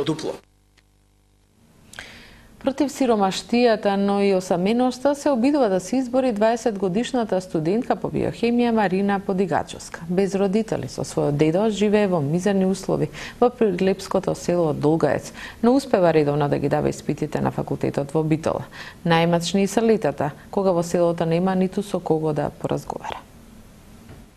дупло. Против сиромаштијата, но и осаменоста се обидува да се избори 20-годишната студентка по биохемија Марина Подигачовска. Без родители, со својот дедо, живее во мизерни услови во прилепското село Долгаец, но успева редовно да ги дава испитите на факултетот во Битола. Најмачни се летата, кога во селото нема ниту со кого да поразговара.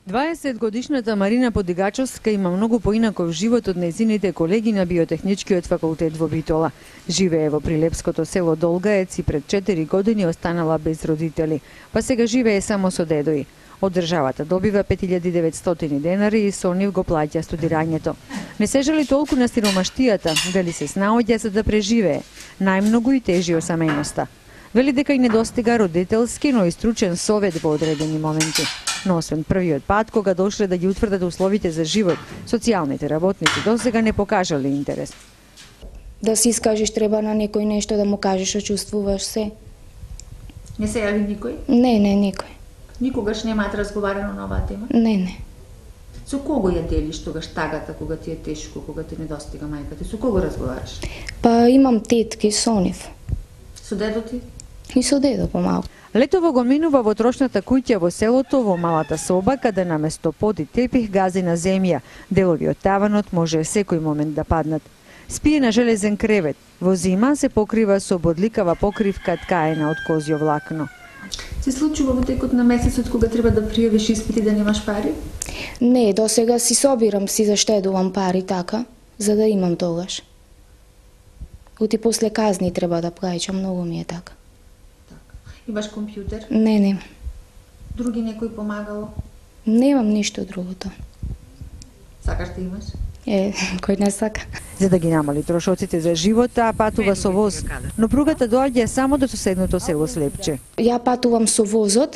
20-годишната Марина Подигачовска има многу поинаков живот од нејзините колеги на биотехничкиот факултет во Битола. Живее во прилепското село Долгаец и пред 4 години останала без родители, па сега живее само со дедои. Од државата добива 5900 денари и со нив го плаќа студирањето. Не се жали толку на сиромаштијата, вели се снаоѓа за да преживее. Најмногу и тежи осаменоста. Вели дека и недостига родителски, но и стручен совет во одредени моменти. Но освен првиот пат, кога дошле да ги утврдат условите за живот, социјалните работници досега не покажале интерес. Да си искажеш треба на некој нешто, да му кажеш што чувствуваш се. Не се јави никој? Не, никој. Никогаш немаат разговарано на оваа тема? Не. Со кого ја делиш тогаш тагата, кога ти е тешко, кога ти недостига мајката? Со кого разговараш? Па имам тетки со нив. Со дедо ти? И со дедо помалку. Летово го минува во трошната куќа во селото, во малата соба, каде наместо под и тепих гази на земја. Делови од таванот може секој момент да паднат. Спие на железен кревет. Во зима се покрива со бодликава покривка ткаена од козјо влакно. Се случува во текот на месецот кога треба да пријавиш испити да немаш пари? Не, до сега си собирам, си заштедувам пари така, за да имам тогаш. Оти после казни треба да плаќам, многу ми е така. Имаш компјутер? Не. Други некој помагало? Немам ништо другото. Сакаш да имаш? Кој не сака. За да ги намали трошоците за живот, таа патува со воз, но пругата доаѓа само до соседното село Слепче. Ја патувам со возот,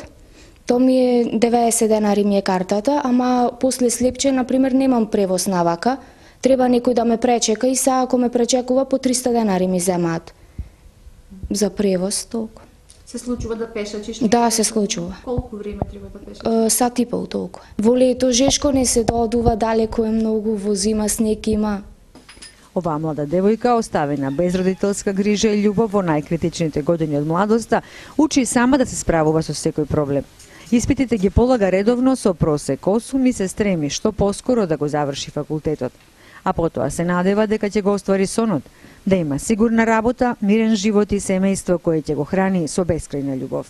то ми е 90 денари ми е картата, ама после Слепче, например, немам превоз навака, треба некој да ме пречека и сега ако ме пречекува по 300 денари ми земаат за превоз, толку. Се случува да пешачиш? Да, се случува. Колку време треба да пешачиш? Сат и пол толку. Во лето жешко не се доодува, далеко е многу, во зима снег има. Оваа млада девојка, оставена без родителска грижа и љубов во најкритичните години од младоста, учи сама да се справува со секој проблем. Испитите ги полага редовно со просек 8 и се стреми што поскоро да го заврши факултетот. А потоа се надева дека ќе го оствари сонот, да има сигурна работа, мирен живот и семејство кое ќе го храни со бескрајна љубов.